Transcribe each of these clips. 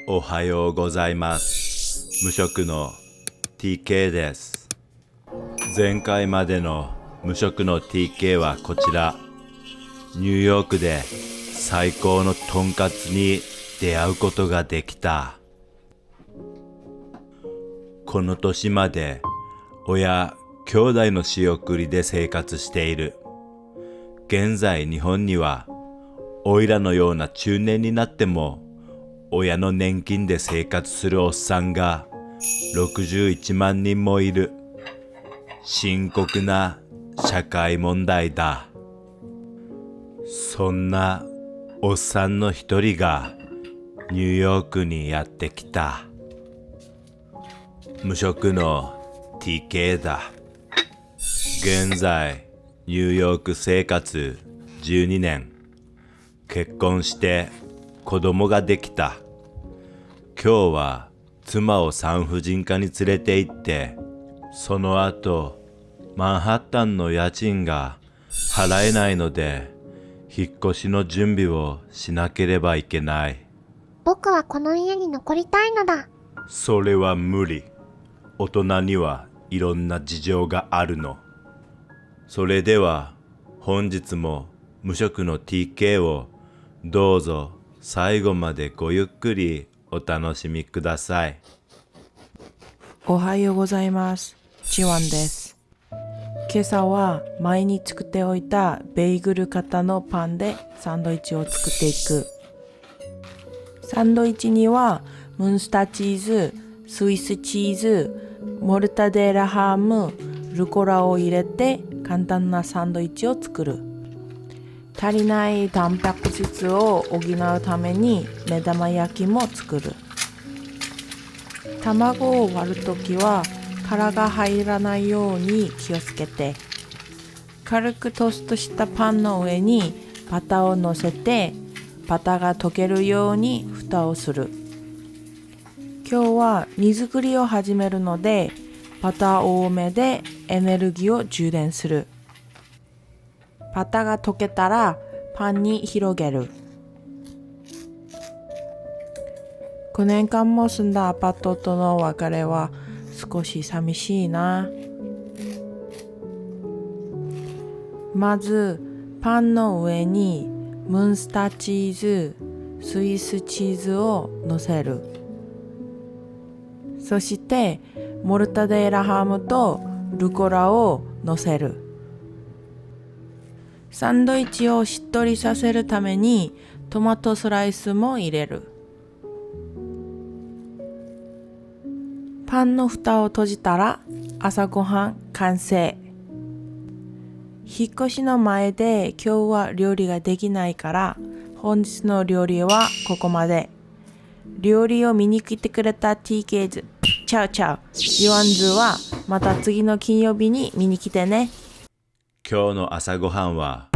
おはようございます。無職の TK です。前回までの無職の TK はこちら。ニューヨークで最高のとんかつに出会うことができた。この年まで親、兄弟の仕送りで生活している。現在日本にはおいらのような中年になっても親の年金で生活するおっさんが61万人もいる。深刻な社会問題だ。そんなおっさんの一人がニューヨークにやってきた。無職の TK だ。現在ニューヨーク生活12年。結婚して子供ができた。今日は妻を産婦人科に連れて行って、その後マンハッタンの家賃が払えないので引っ越しの準備をしなければいけない。僕はこの家に残りたいのだ。それは無理。大人にはいろんな事情があるの。それでは本日も無職の TK をどうぞ最後までごゆっくりお楽しみください。おはようございます。チワンです。今朝は前に作っておいたベーグル型のパンでサンドイッチを作っていく。サンドイッチにはムンスターチーズ、スイスチーズ、モルタデーラハム、ルコラを入れて簡単なサンドイッチを作る。足りないタンパク質を補うために目玉焼きも作る。卵を割るときは殻が入らないように気をつけて、軽くトーストしたパンの上にバターを乗せて、バターが溶けるように蓋をする。今日は荷造りを始めるので、バター多めでエネルギーを充電する。バターが溶けたらパンに広げる。9年間も住んだアパートとの別れは少し寂しいな。まずパンの上にムンスターチーズ、スイスチーズを乗せる。そしてモルタデーラハムとルコラを乗せる。サンドイッチをしっとりさせるためにトマトスライスも入れる。パンの蓋を閉じたら朝ごはん完成。引っ越しの前で今日は料理ができないから本日の料理はここまで。料理を見に来てくれた TK ズ、チャウチャウ。ジワンズはまた次の金曜日に見に来てね。今日の朝ごはんは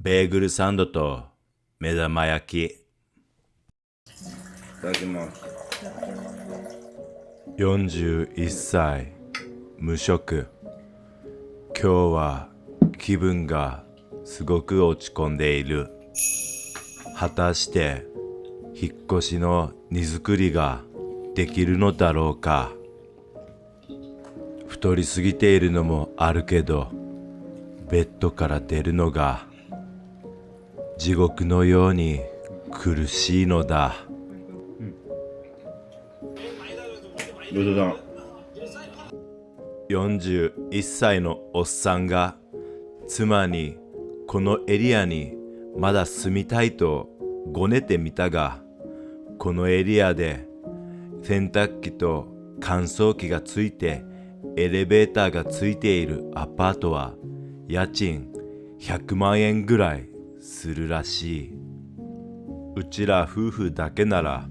ベーグルサンドと目玉焼き。いただきます。41歳無職。今日は気分がすごく落ち込んでいる。果たして引っ越しの荷造りができるのだろうか。太りすぎているのもあるけど、ベッドから出るのが地獄のように苦しいのだ。41歳のおっさんが妻にこのエリアにまだ住みたいとごねてみたが、このエリアで洗濯機と乾燥機がついてエレベーターがついているアパートは家賃100万円ぐらいするらしい。うちら夫婦だけなら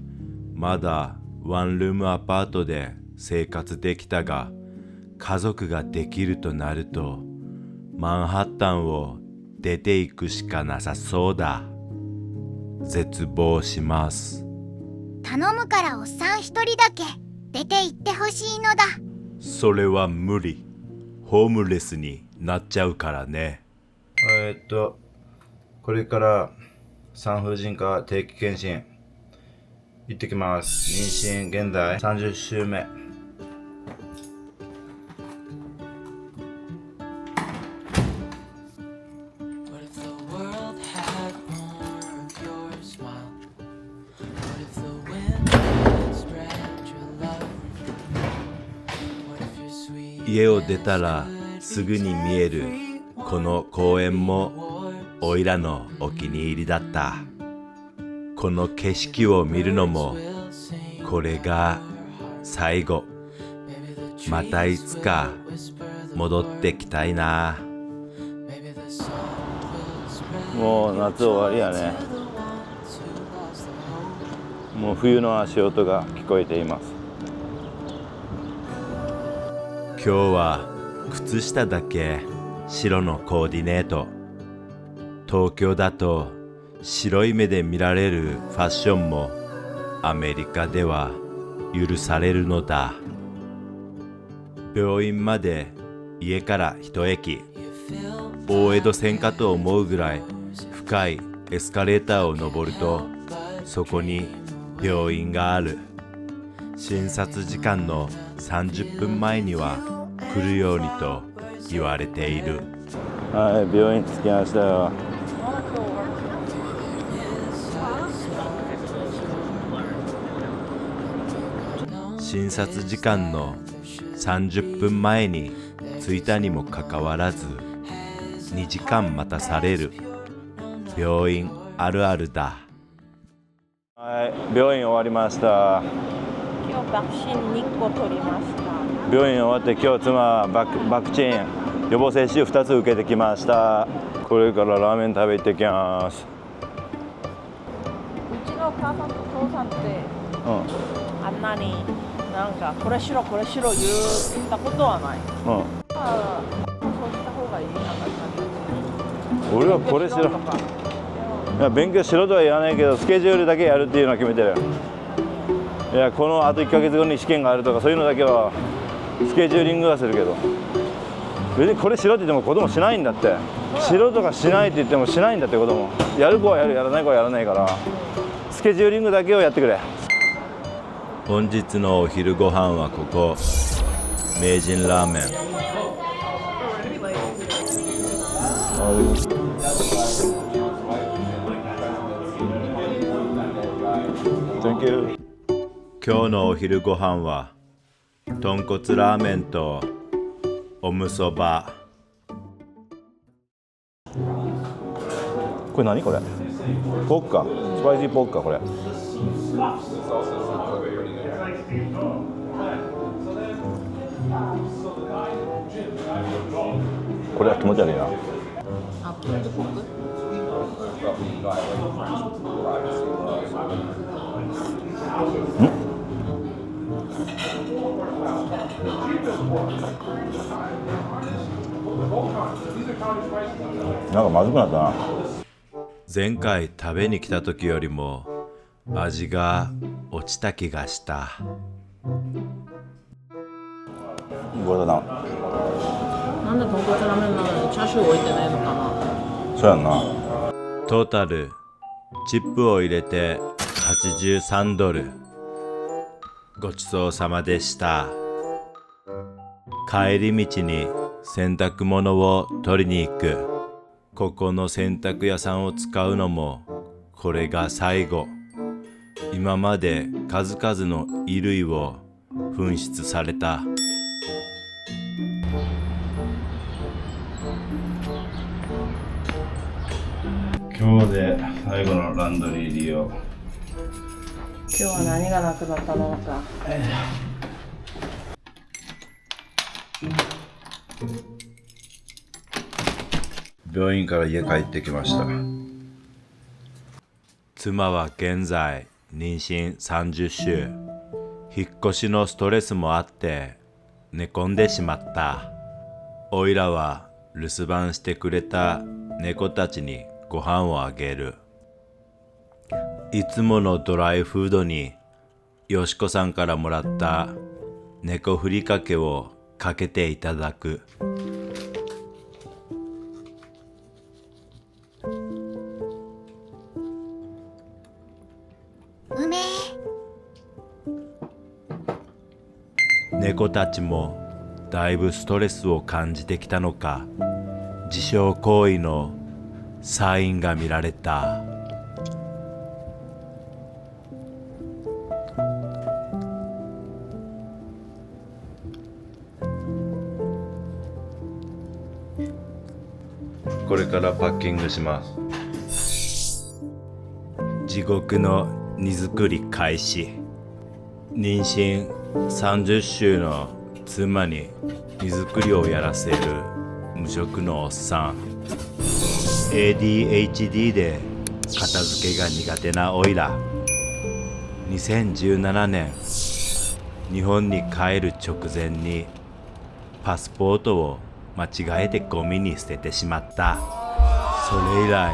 まだワンルームアパートで生活できたが、家族ができるとなるとマンハッタンを出ていくしかなさそうだ。絶望します。頼むからおっさん一人だけ出て行ってほしいのだ。それは無理。ホームレスになっちゃうからね。これから産婦人科定期検診行ってきます。妊娠現在30週目。家を出たらすぐに見えるこの公園もおいらのお気に入りだった。この景色を見るのもこれが最後。またいつか戻ってきたいな。もう夏終わりやね。もう冬の足音が聞こえています。今日は靴下だけ白のコーディネート。東京だと白い目で見られるファッションもアメリカでは許されるのだ。病院まで家から一駅。大江戸線かと思うぐらい深いエスカレーターを登るとそこに病院がある。診察時間の30分前には来るようにと言われている。はい、病院着きましたよ。診察時間の30分前に着いたにもかかわらず2時間待たされる。病院あるあるだ。はい、病院終わりました。今日ワクチン2個取りました。病院終わって今日妻はワクチン予防接種2つ受けてきました。これからラーメン食べてきます。うちの母さんと父さんってあんなになんかこれしろこれしろ言ったことはない。そうした方がいいなかった。俺はこれしろ。いや勉強しろとは言わないけどスケジュールだけやるっていうのは決めてる。いやこのあと1ヶ月後に試験があるとかそういうのだけはスケジューリングはするけど別にこれしろって言っても子供しないんだって。しろとかしないって言ってもしないんだって子供。やる子はやる、やらない子はやらないからスケジューリングだけをやってくれ。本日のお昼ご飯はここ名人ラーメン。Thank you。今日のお昼ご飯は豚骨ラーメンとおむそば。これ何これ？ポークか。スパイシーポークかこれ。これは気持ち悪いな。あ、プルドポーク？なんかまずくなったな。前回食べに来た時よりも味が落ちた気がした。ごだな。なんで豚骨ラーメンなのにチャーシュー置いてないのかな。そうやんな。トータルチップを入れて83ドル。ごちそうさまでした。帰り道に洗濯物を取りに行く。ここの洗濯屋さんを使うのもこれが最後。今まで数々の衣類を紛失された。今日で最後のランドリー利用。今日は何がなくなったのか。病院から家帰ってきました。妻は現在妊娠30週。引っ越しのストレスもあって寝込んでしまった。おいらは留守番してくれた猫たちにご飯をあげる。いつものドライフードによしこさんからもらった猫ふりかけをかけていただく。うめえ。猫たちもだいぶストレスを感じてきたのか、自傷行為のサインが見られた。これからパッキングします。地獄の荷造り開始。妊娠30週の妻に荷造りをやらせる無職のおっさん。 ADHD で片付けが苦手なオイラ。2017年日本に帰る直前にパスポートを間違えてゴミに捨ててしまった。それ以来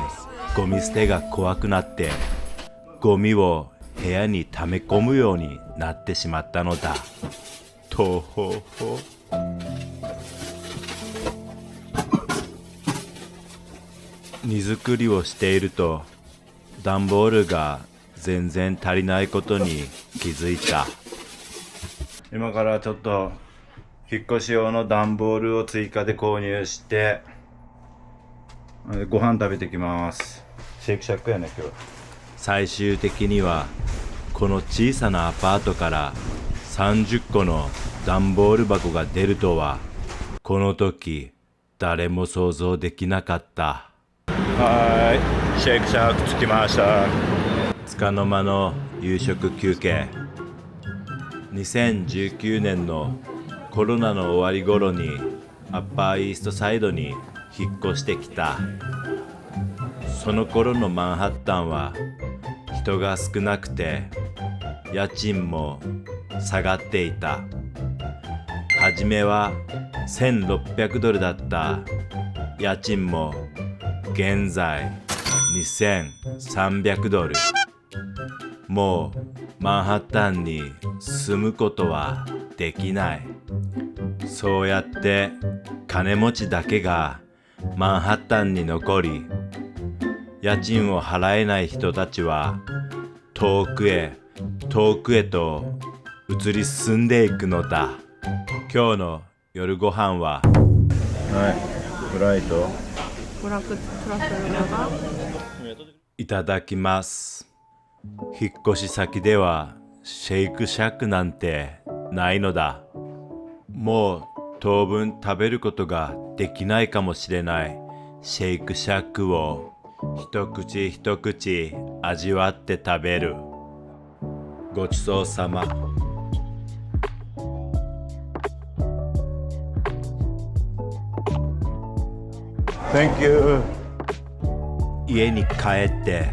ゴミ捨てが怖くなってゴミを部屋に溜め込むようになってしまったのだ。とほほ。荷造りをしていると段ボールが全然足りないことに気づいた。今からちょっと引っ越し用の段ボールを追加で購入してご飯食べてきます。シェイクシャックやね今日。最終的にはこの小さなアパートから30個の段ボール箱が出るとはこの時誰も想像できなかった。はい、シェイクシャック着きました。束の間の夕食休憩。2019年のコロナの終わり頃にアッパーイーストサイドに引っ越してきた。その頃のマンハッタンは人が少なくて家賃も下がっていた。初めは1600ドルだった家賃も現在2300ドル。もうマンハッタンに住むことはできない。そうやって金持ちだけがマンハッタンに残り、家賃を払えない人たちは遠くへ遠くへと移り住んでいくのだ。今日の夜ご飯はフライとブラックトラッフルがいただきます。引っ越し先ではシェイクシャックなんてないのだ。もう当分食べることができないかもしれないシェイクシャックを一口一口味わって食べる。ごちそうさま。Thank you。 家に帰って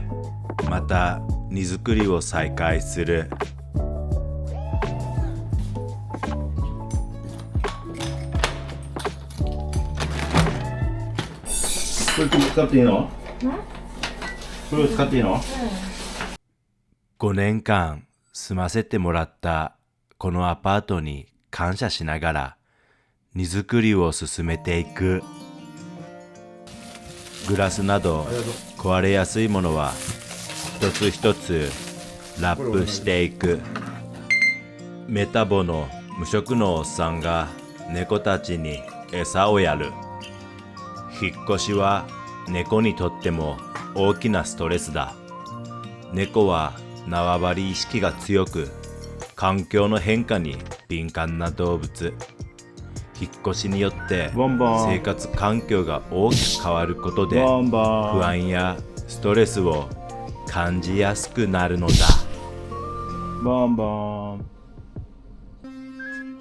また荷造りを再開する。これ使っていいの？これ使っていいの？5年間住ませてもらったこのアパートに感謝しながら荷造りを進めていく。グラスなど壊れやすいものは一つ一つラップしていく。メタボの無職のおっさんが猫たちに餌をやる。引っ越しは猫にとっても大きなストレスだ。猫は縄張り意識が強く、環境の変化に敏感な動物。引っ越しによって生活環境が大きく変わることで不安やストレスを感じやすくなるのだ。ボンボン。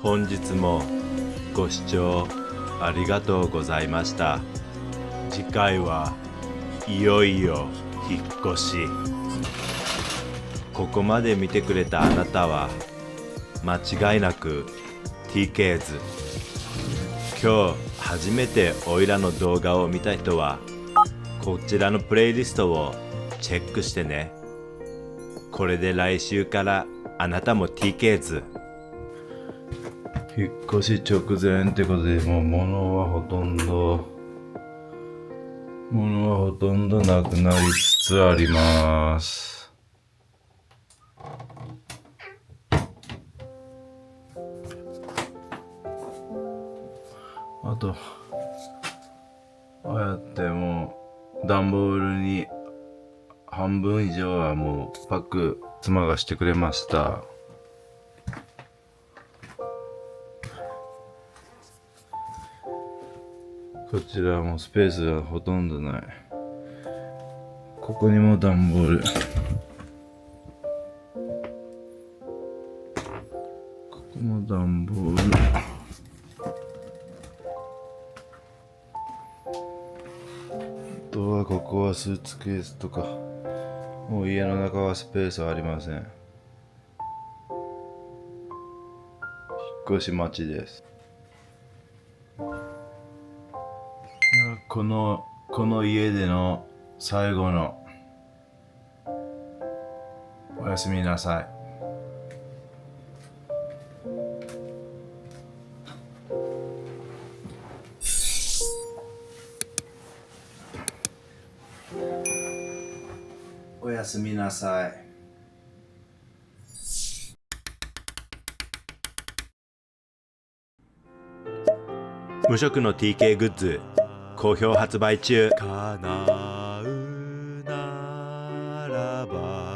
本日もご視聴ありがとうございました。次回はいよいよ引っ越し。ここまで見てくれたあなたは間違いなく TKs。今日初めてオイラの動画を見た人はこちらのプレイリストをチェックしてね。これで来週からあなたも TKs。引っ越し直前ってことでもう物はほとんどなくなりつつあります。あとああやってもう段ボールに半分以上はもうパック妻がしてくれました。こちらもスペースがほとんどない。ここにも段ボール、ここも段ボール、あとはここはスーツケースとか、もう家の中はスペースはありません。引っ越し待ちです。この家での最後のおやすみなさい。おやすみなさい。無職の TK グッズ好評発売中。叶うならば